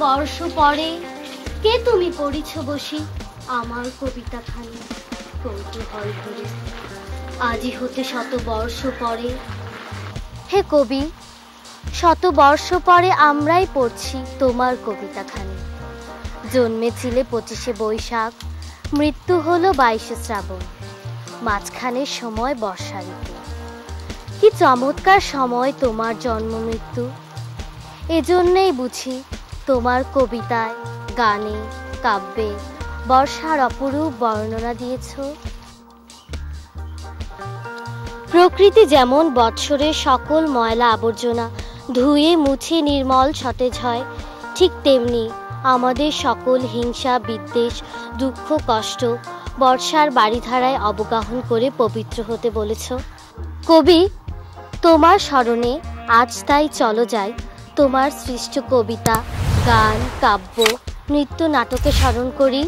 বর্ষ পরে কে তুমি পড়িছ বসি আমার কবিতা খানি কৌতূহল ভরে। আজি হতে শত বর্ষ পরে, হে কবি, শত বর্ষ পরে আমরাই পড়ছি তোমার কবিতা খানি। জন্মেছিলে 25শে বৈশাখ, মৃত্যু হলো 22শে শ্রাবণ, মাঝখানের সময় বর্ষা ঋতু। কি চমৎকার সময় তোমার জন্ম মৃত্যু। এজন্যই বুঝি তোমার কবিতায়, গানে, কাব্যে বর্ষার অপরূপ বর্ণনা দিয়েছ। প্রকৃতি যেমন বৎসরের সকল ময়লা আবর্জনা ধুয়ে মুছে নির্মল সতেজ হয়, ঠিক তেমনি আমাদের সকল হিংসা, বিদ্বেষ, দুঃখ, কষ্ট বর্ষার বারিধারায় অবগাহন করে পবিত্র হতে বলেছ। কবি, তোমার স্মরণে আজ তাই চলো যাই তোমার সৃষ্ট কবিতা, গান, কাব্য, নৃত্য, নাটকে স্মরণ করি।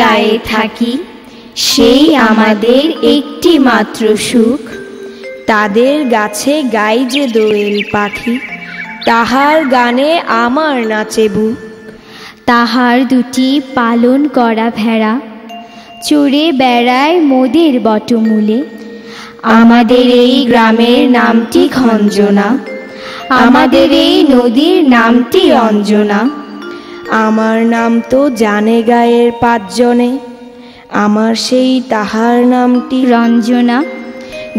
গায়ে থাকি সেই আমাদের একটি মাত্র সুখ, তাদের গাছে গাই যে দোয়েল পাখি, তাহার গানে আমার নাচে বুক। তাহার দুটি পালন করা ভেড়া চড়ে বেড়ায় মোদের বটমূলে। আমাদের এই গ্রামের নামটি খঞ্জনা, আমাদের এই নদীর নামটি অঞ্জনা। আমার নাম তো জানে গায়ের 5 জনে, আমার সেই তাহার নামটি রঞ্জনা।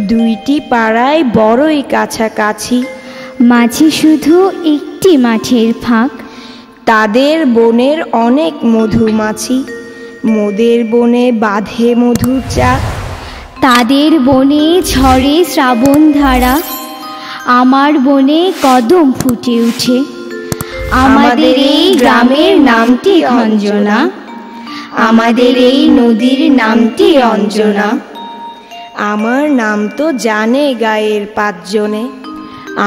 2টি পাড়ায় বড়ই কাছাকাছি, মাঝে শুধু একটি মাঠের ফাঁক। তাদের বনের অনেক মধুমাছি, মোদের বনে বাঁধে মধুর চাক। তাদের বনে ঝরে শ্রাবণ ধারা, আমার বনে কদম ফুটে উঠে। আমাদের এই গ্রামের নামটি খঞ্জনা, আমাদের এই নদীর নামটি অঞ্জনা। আমার নাম তো জানে গায়ের 5 জনে,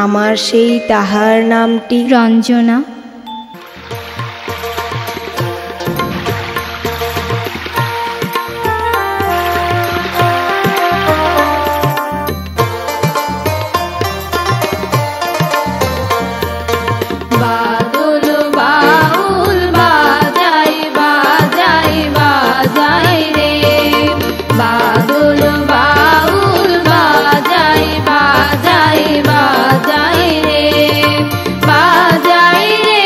আমার সেই তাহার নামটি রঞ্জনা। বাজাই রে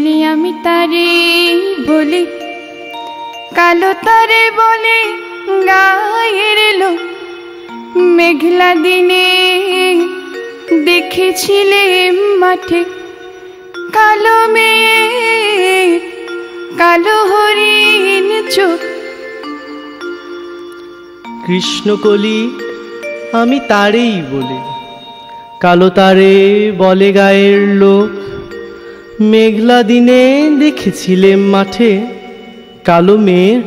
কলি আমি তারে বলি, কালো তারে বলে গায়ের লোক। মেঘলা দিনে দেখেছিলে মাঠে কালো মেয়ে, কালো হরিণ চোখ। কৃষ্ণকলি আমি তারেই বলি, কালো তারে বলে গায়ের লোক। মেঘলা দিনে দেখেছিলেম মাঠে কালো মেয়ের,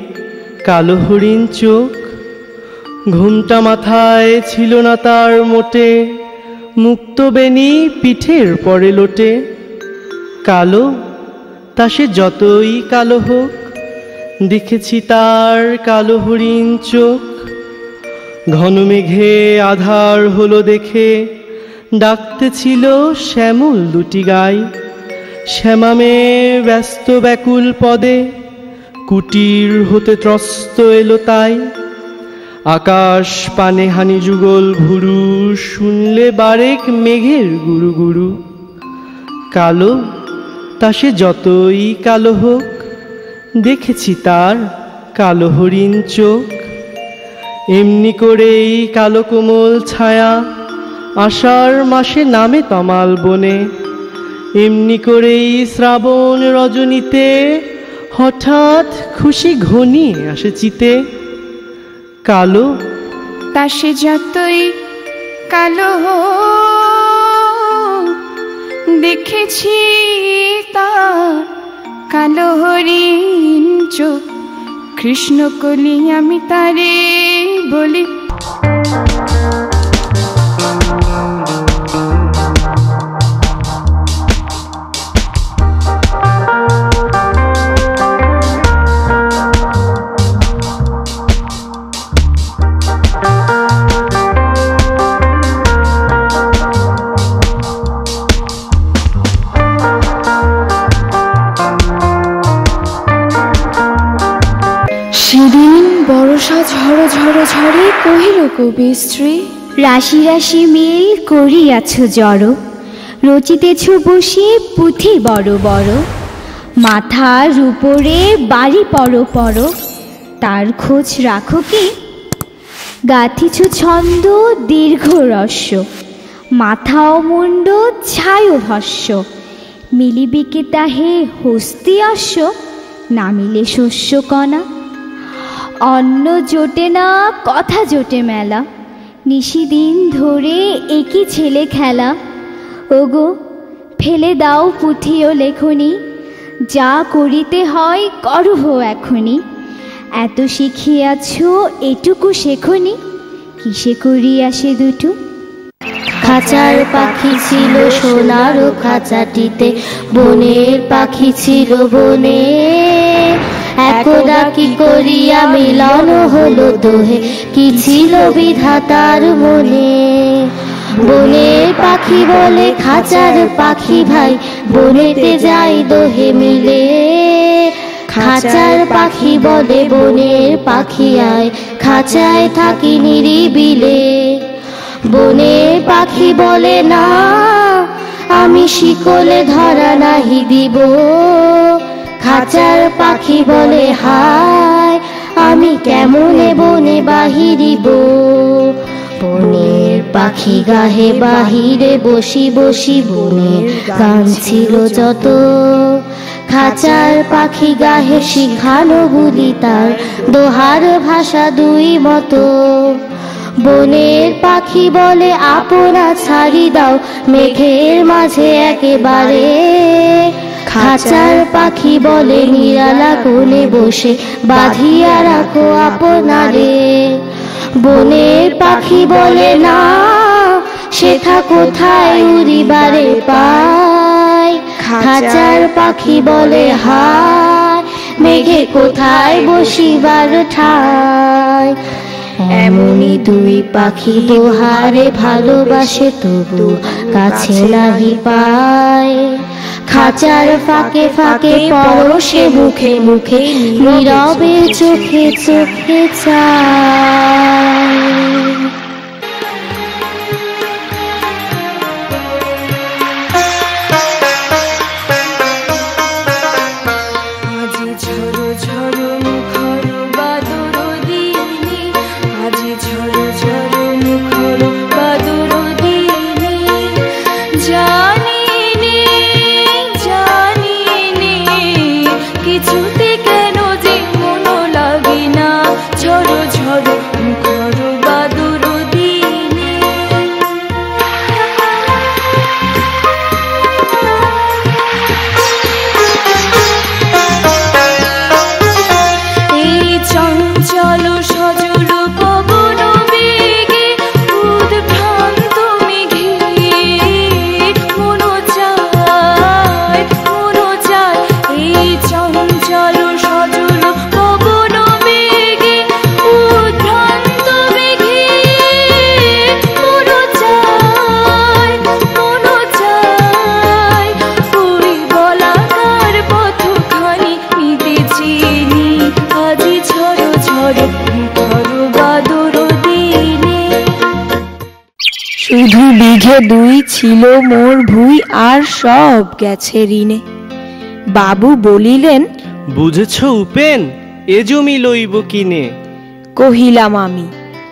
কালো হরিণ চোখ। ঘুমটা মাথায় ছিল না তার মোটে, মুক্ত বেনি পিঠের পরে লোটে। কালো তা সে যতই কালো হোক, দেখেছি তার কালো হরিণ চোখ। ঘন মেঘে আধার হলো দেখে, ডাকতেছিল শ্যামল দুটি গাই। শ্যামা মেয়ে ব্যস্ত ব্যাকুল পদে, কুটির হতে ত্রস্ত এলো তাই। আকাশ পানে হানি যুগল ভুরু, শুনলে বারেক মেঘের গুরু গুরু। কালো তা সে যতই কালো হোক, দেখেছি তার কালো হরিণ চোখ। এমনি করেই কালো কোমল ছায়া, আষাঢ় মাসে নামে তমাল বনে। এমনি করেই শ্রাবণ রজনীতে, হঠাৎ খুশি ঘনিয়ে আসে চিতে। কালো তা সে যতই কালো দেখেছি তার কালো হরিণ চোখ। কৃষ্ণকলি আমি তারে বলি। সেদিন বরষা ঝড় ঝড় ঝড়ে কহিল কবি স্ত্রী, রাশি রাশি মিল করিয়াছ জড়, রচিতেছ বসে পুঁথি বড় বড়। মাথার উপরে বাড়ি পড়ো পড়ো, তার খোঁজ রাখো কি? গাথিছ ছন্দ দীর্ঘ রস্য, মাথা ও মুন্ড ছায় ভস্য। মিলিবিকে তাহে হস্তি অশ্ব, নামিলে শস্য কণা। অন্ন জোটে না কথা জোটে মেলা, নিশিদিন ধরে একই ছেলে খেলা। ওগো ফেলে দাও পুঁথি ও লেখনি, যা করিতে হয় করহ এখনি। এত শিখিয়াছ এটুকু শেখনি, কিসে করিয়া সে দুটো? খাঁচার পাখি ছিল সোনার খাঁচাটিতে, বনের পাখি ছিল বনে। একদা কি করিয়া মিলন হলো দোহে, কি ছিল বিধাতার মনে। বনের পাখি বলে খাঁচার পাখি ভাই, বনেতে যাই দোহে মিলে। খাঁচার পাখি বলে বনের পাখি আয়, খাঁচায় থাকি নিরিবিলে। বনের পাখি বলে না, আমি শিকলে ধরা নাহি দিব। খাঁচার পাখি বলে হায়, আমি কেমনে বনে বাহিরিব। বনের পাখি গাহে বাহিরে বসি বসি, বনের গান ছিল যত। খাঁচার পাখি গাহে শিখানো গুলি তার, দোহার ভাষা দুই মতো। বনের পাখি বলে আপনা ছাড়ি দাও, মেঘের মাঝে একেবারে। খাঁচার পাখি বলে নিরালা কোণে বসে, বাঁধিয়া রাখো আপনারে। বনের পাখি বলে না, শেখা কোথায় উড়িবারে পায়। খাঁচার পাখি বলে হায়, মেঘে কোথায় বসিবার ঠায়। এমনি দুই পাখি দোহারে ভালোবাসে, তবু কাছে নাহি পায়। খাঁচার ফাঁকে ফাঁকে পরশে মুখে মুখে, নীরবে চোখে চোখে চায়। শুধু বিঘে 2 ছিল মোর ভুই, আর সব গেছে ঋণে। বাবু বলিলেন, বুঝেছ উপেন, এ জমি লইব কিনে। কহিলাম আমি,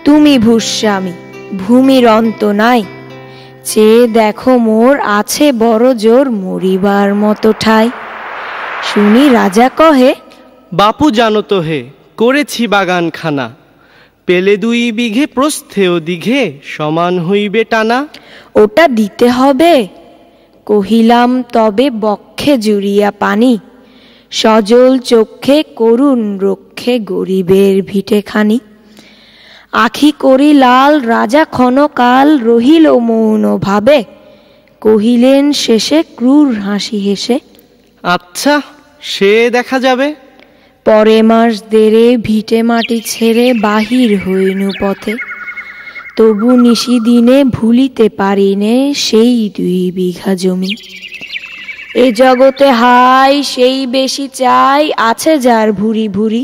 তুমি ভূস্বামী, ভূমির অন্ত নাই। চেয়ে দেখো মোর আছে বড় জোর, মরিবার মতো ঠাই। শুনি রাজা কহে, বাপু জানো তো হে, করেছি বাগানখানা। পেলে 2 বিঘে প্রস্থে ও দিঘে, সমান হইবে টানা। ওটা দিতে হবে। কহিলাম, তবে বক্ষে জুড়িয়া পানি, সজল চক্ষে করুণ রক্ষে গরিবের ভিটেখানি। আখি করি লাল, রাজা ক্ষণকাল রহিল মৌন ভাবে। কহিলেন শেষে ক্রূর হাসি হেসে, আচ্ছা, সে দেখা যাবে। পরে মাস দেরে ভিটে মাটি ছেড়ে বাহির হইনু পথে। তবু নিশি দিনে ভুলিতে পারিনে সেই 2 বিঘা জমি। এ জগতে হাই সেই বেশি চাই, আছে যার ভুরি ভুরি।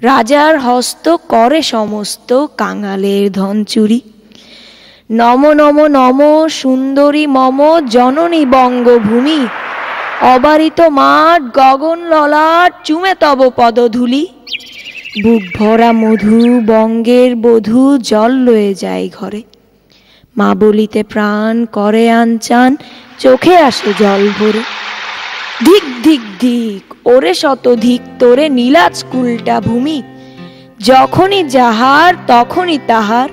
রাজার হস্ত করে সমস্ত, কাঙালের ধন চুরি। নম নম নম সুন্দরী মম জননী বঙ্গভূমি। অবারিত মাঠ গগন ললাট, চুমে তব পদধূলি। বুক ভরা মধু বঙ্গের বধূ, জল লয়ে যায় ঘরে। মা বলিতে প্রাণ করে আনচান, চোখে আসে জল ভরে। ধিক ধিক ধিক ওরে শতধিক তোরে, নীলাজ কুলটা ভূমি। যখনই যাহার তখনই তাহার,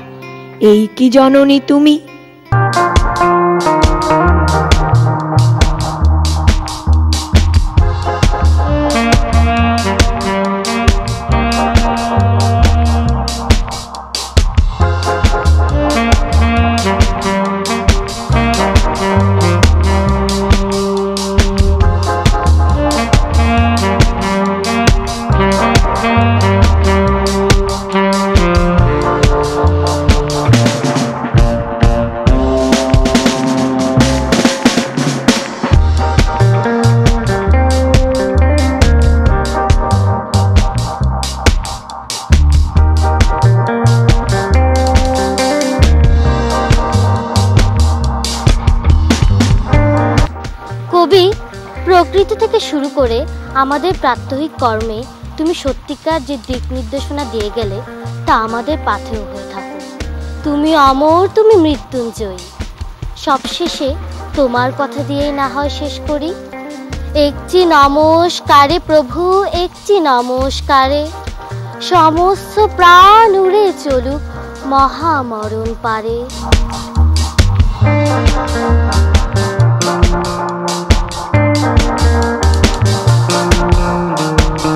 এই কি জননী তুমি। কবি, প্রকৃতি থেকে শুরু করে আমাদের প্রাত্যহিক কর্মে তুমি সত্যিকার যে দিক নির্দেশনা দিয়ে গেলে, তা আমাদের পাথেয় হয়ে থাকো। তুমি অমর, তুমি মৃত্যুঞ্জয়ী। সবশেষে তোমার কথা দিয়েই না হয় শেষ করি। একটি নমস্কারে প্রভু, একটি নমস্কারে। সমস্ত প্রাণ উড়ে চলুক মহামরণ পারে।